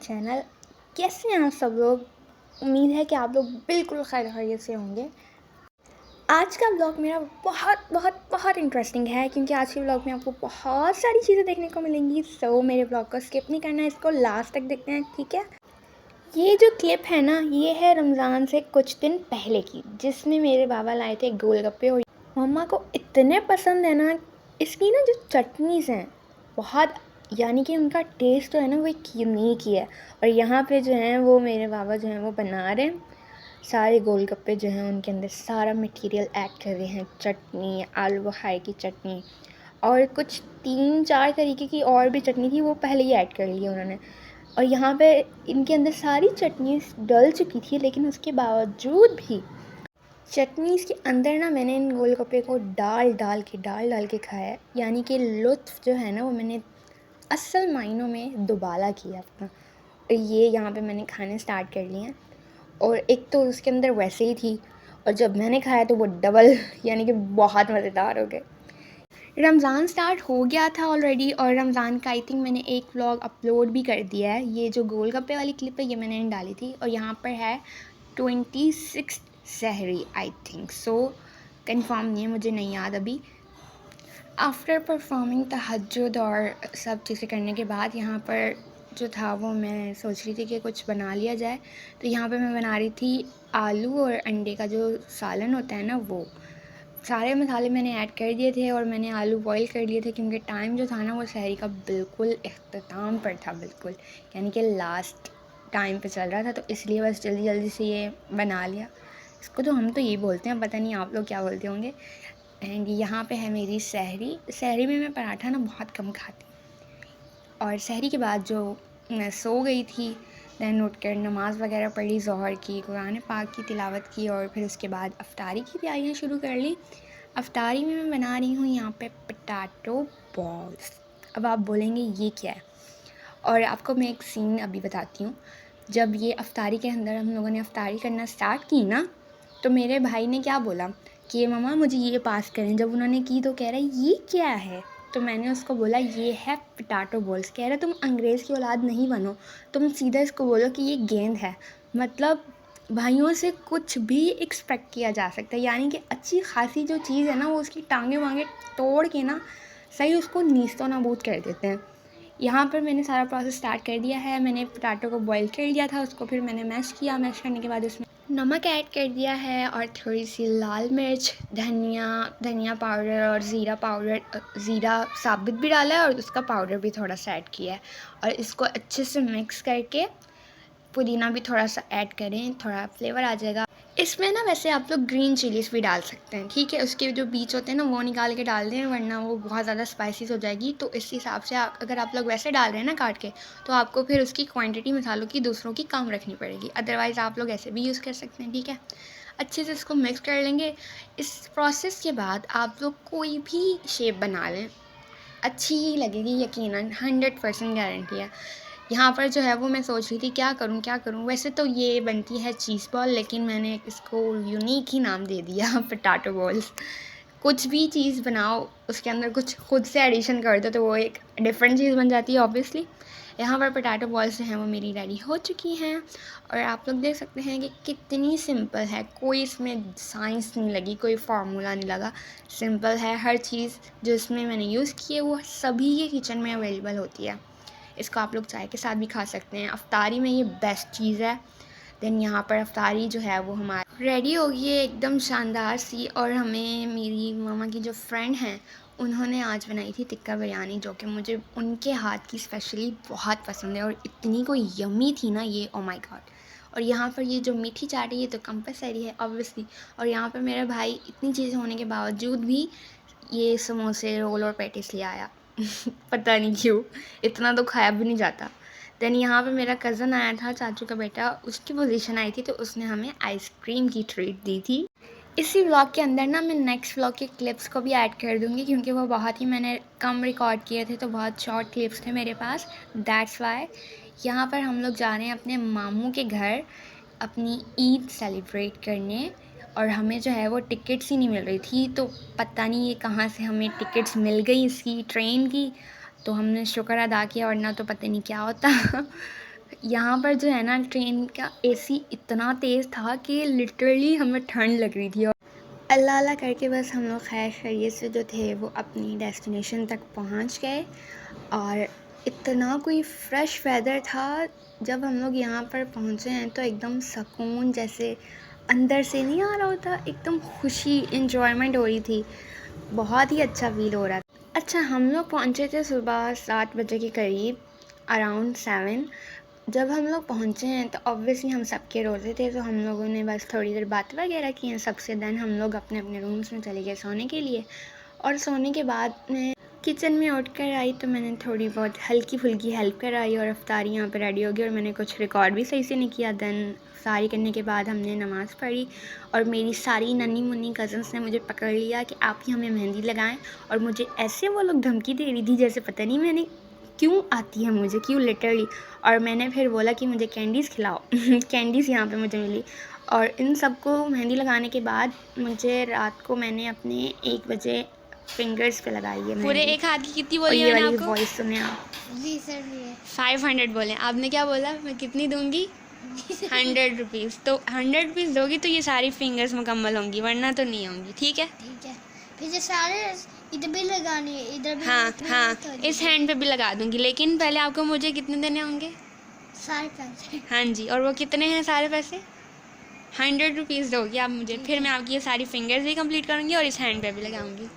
Channel. कैसे हैं आप सब लोग? उम्मीद है कि आप लोग बिल्कुल खैरियत से होंगे। आज का व्लॉग मेरा बहुत बहुत बहुत इंटरेस्टिंग है क्योंकि आज के व्लॉग में आपको बहुत सारी चीज़ें देखने को मिलेंगी। सो मेरे व्लॉग को स्किप नहीं करना है, इसको लास्ट तक देखते हैं, ठीक है। ये जो क्लिप है ना, ये है रमज़ान से कुछ दिन पहले की, जिसमें मेरे बाबा लाए थे गोलगप्पे और मम्मा को इतने पसंद है ना। इसकी ना जो चटनीज़ हैं बहुत, यानी कि उनका टेस्ट जो है ना वो एक यूनिक ही है। और यहाँ पे जो है वो मेरे बाबा जो हैं वो बना रहे हैं सारे गोलगप्पे जो हैं, उनके अंदर सारा मटेरियल ऐड कर रहे हैं। चटनी, आलू बुखारे की चटनी और कुछ 3-4 तरीके की और भी चटनी थी, वो पहले ही ऐड कर ली उन्होंने। और यहाँ पे इनके अंदर सारी चटनी डल चुकी थी, लेकिन उसके बावजूद भी चटनीज़ के अंदर ना मैंने इन गोलगप्पे को डाल डाल के खाया। यानी कि लुत्फ़ जो है ना वो मैंने असल मायनों में दुबाला किया अपना। और ये यहाँ पे मैंने खाने स्टार्ट कर लिए हैं। और एक तो उसके अंदर वैसे ही थी, और जब मैंने खाया तो वो डबल यानी कि बहुत मज़ेदार हो गए। रमज़ान स्टार्ट हो गया था ऑलरेडी, और रमज़ान का आई थिंक मैंने एक व्लॉग अपलोड भी कर दिया है। ये जो गोलगप्पे वाली क्लिप है ये मैंने डाली थी, और यहाँ पर है 26 सहरी आई थिंक सो, कंफर्म नहीं है, मुझे नहीं याद अभी। आफ्टर परफॉर्मिंग तहज्जुद और सब चीज़ें करने के बाद यहाँ पर जो था वो मैं सोच रही थी कि कुछ बना लिया जाए। तो यहाँ पे मैं बना रही थी आलू और अंडे का जो सालन होता है ना, वो सारे मसाले मैंने ऐड कर दिए थे और मैंने आलू बॉईल कर लिए थे, क्योंकि टाइम जो था ना वो सहरी का बिल्कुल इख्तिताम पर था, बिल्कुल यानी कि लास्ट टाइम पे चल रहा था। तो इसलिए बस जल्दी जल्दी से ये बना लिया। इसको तो हम तो ये बोलते हैं, पता नहीं आप लोग क्या बोलते होंगे। एंड यहाँ पे है मेरी सहरी। सहरी में मैं पराठा ना बहुत कम खाती, और सहरी के बाद जो मैं सो गई थी, दैन उठ कर नमाज़ वगैरह पढ़ी, ज़ोहर की, कुरान पाक की तिलावत की, और फिर उसके बाद अफ्तारी की तैयारियाँ शुरू कर ली। अफ्तारी में मैं बना रही हूँ यहाँ पे पोटैटो बॉल्स। अब आप बोलेंगे ये क्या है, और आपको मैं एक सीन अभी बताती हूँ। जब ये अफ्तारी के अंदर हम लोगों ने अफ्तारी करना स्टार्ट की ना, तो मेरे भाई ने क्या बोला कि मम्मा मुझे ये पास करें। जब उन्होंने की तो कह रहा है ये क्या है, तो मैंने उसको बोला ये है पोटैटो बॉल्स। कह रहा तुम अंग्रेज़ की औलाद नहीं बनो, तुम सीधा इसको बोलो कि ये गेंद है। मतलब भाइयों से कुछ भी एक्सपेक्ट किया जा सकता है, यानी कि अच्छी खासी जो चीज़ है ना वो उसकी टांगे वांगे तोड़ के ना सही उसको नीस्तो नाबूद कर देते हैं। यहाँ पर मैंने सारा प्रोसेस स्टार्ट कर दिया है। मैंने पोटैटो को बॉईल कर लिया था, उसको फिर मैंने मैश किया। मैश करने के बाद उसमें नमक ऐड कर दिया है, और थोड़ी सी लाल मिर्च, धनिया पाउडर और ज़ीरा पाउडर, ज़ीरा साबुत भी डाला है और उसका पाउडर भी थोड़ा सा ऐड किया है। और इसको अच्छे से मिक्स करके पुदीना भी थोड़ा सा ऐड करें, थोड़ा फ्लेवर आ जाएगा। इसमें ना वैसे आप लोग ग्रीन चिलीज़ भी डाल सकते हैं, ठीक है। उसके जो बीज होते हैं ना वो निकाल के डाल दें, वरना वो बहुत ज़्यादा स्पाइसी हो जाएगी। तो इस हिसाब से अगर आप लोग वैसे डाल रहे हैं ना काट के, तो आपको फिर उसकी क्वांटिटी मसालों की दूसरों की कम रखनी पड़ेगी। अदरवाइज़ आप लोग ऐसे भी यूज़ कर सकते हैं, ठीक है। अच्छे से इसको मिक्स कर लेंगे। इस प्रोसेस के बाद आप लोग कोई भी शेप बना लें, अच्छी ही लगेगी, यकीनन 100% गारंटी है। यहाँ पर जो है वो मैं सोच रही थी क्या करूँ। वैसे तो ये बनती है चीज़ बॉल, लेकिन मैंने इसको यूनिक ही नाम दे दिया पोटैटो बॉल्स। कुछ भी चीज़ बनाओ उसके अंदर कुछ खुद से एडिशन कर दो तो वो एक डिफरेंट चीज़ बन जाती है ऑब्वियसली। यहाँ पर पोटैटो बॉल्स जो हैं वो मेरी रेडी हो चुकी हैं, और आप लोग देख सकते हैं कि कितनी सिंपल है। कोई इसमें साइंस नहीं लगी, कोई फार्मूला नहीं लगा, सिंपल है। हर चीज़ जो इसमें मैंने यूज़ की है वो सभी के किचन में अवेलेबल होती है। इसको आप लोग चाय के साथ भी खा सकते हैं। अफ्तारी में ये बेस्ट चीज़ है। देन यहाँ पर अफ्तारी जो है वो हमारी रेडी हो गई है एकदम शानदार सी। और हमें मेरी मामा की जो फ्रेंड हैं उन्होंने आज बनाई थी टिक्का बिरयानी, जो कि मुझे उनके हाथ की स्पेशली बहुत पसंद है, और इतनी कोई यम्मी थी ना ये, ओ माय गॉड। और यहाँ पर ये जो मीठी चाट है ये तो कंपलसरी है ऑब्वियसली। और यहाँ पर मेरा भाई इतनी चीज़ें होने के बावजूद भी ये समोसे, रोल और पैटीज ले आया। पता नहीं क्यों, इतना तो खाया भी नहीं जाता। देन यहाँ पे मेरा कज़न आया था, चाचू का बेटा, उसकी पोजीशन आई थी तो उसने हमें आइसक्रीम की ट्रीट दी थी। इसी व्लॉग के अंदर ना मैं नेक्स्ट व्लॉग के क्लिप्स को भी ऐड कर दूँगी, क्योंकि वो बहुत ही मैंने कम रिकॉर्ड किए थे, तो बहुत शॉर्ट क्लिप्स थे मेरे पास। दैट्स वाई यहाँ पर हम लोग जा रहे हैं अपने मामू के घर अपनी ईद सेलिब्रेट करने। और हमें जो है वो टिकट्स ही नहीं मिल रही थी, तो पता नहीं ये कहाँ से हमें टिकट्स मिल गई इसकी ट्रेन की। तो हमने शुक्र अदा किया, वरना तो पता नहीं क्या होता। यहाँ पर जो है ना ट्रेन का एसी इतना तेज़ था कि लिटरली हमें ठंड लग रही थी। और अल्लाह अल्लाह करके बस हम लोग खैर खैरियत से जो थे वो अपनी डेस्टिनेशन तक पहुँच गए। और इतना कोई फ्रेश वेदर था, जब हम लोग यहाँ पर पहुँचे हैं तो एकदम सुकून जैसे अंदर से नहीं आ रहा होता, एकदम खुशी इंजॉयमेंट हो रही थी, बहुत ही अच्छा फील हो रहा था। अच्छा, हम लोग पहुँचे थे सुबह 7 बजे के करीब, अराउंड 7। जब हम लोग पहुँचे हैं तो ऑब्वियसली हम सबके रोज़े थे, तो हम लोगों ने बस थोड़ी देर बात वगैरह की हैं सबसे। देन हम लोग अपने अपने रूम्स में चले गए सोने के लिए। और सोने के बाद मैं किचन में उठ कर आई तो मैंने थोड़ी बहुत हल्की फुल्की हेल्प कराई और अफ्तारी यहाँ पे रेडी हो गई। और मैंने कुछ रिकॉर्ड भी सही से नहीं किया। देन अफ्तारी करने के बाद हमने नमाज़ पढ़ी और मेरी सारी नन्ही मुन्नी कज़न्स ने मुझे पकड़ लिया कि आप ही हमें मेहंदी लगाएं। और मुझे ऐसे वो लोग धमकी दे रही थी जैसे पता नहीं मैंने क्यों आती है मुझे, क्यों लिटरली। और मैंने फिर बोला कि मुझे कैंडीज़ खिलाओ कैंडीज़ यहाँ पे मुझे मिली। और इन सबको मेहंदी लगाने के बाद मुझे रात को मैंने अपने 1 बजे फिंगर्स पे लगाई है पूरे मेहंदी। एक हाथ की कितनी और बोली ये मैंने वाली आपको? वॉइस सुने आप। जी सर भी है 500 बोले। आपने क्या बोला? मैं कितनी दूंगी? 100 रुपीज़। तो 100 रुपीज़ दोगी तो ये सारी फिंगर्स मुकम्मल होंगी, वरना तो नहीं होंगी। ठीक है? ठीक है। फिर ये सारे इधर भी लगानी है, इधर भी हाँ इधर हाँ, भी थोड़ी इस हैंड पे भी लगा दूंगी, लेकिन पहले आपको मुझे कितने देने होंगे? सारे पैसे। हाँ जी। और वो कितने हैं सारे पैसे? 100 रुपीज़ दोगी आप मुझे, फिर मैं आपकी ये सारी फिंगर्स भी कंप्लीट करूँगी और इस हैंड पे भी लगाऊंगी।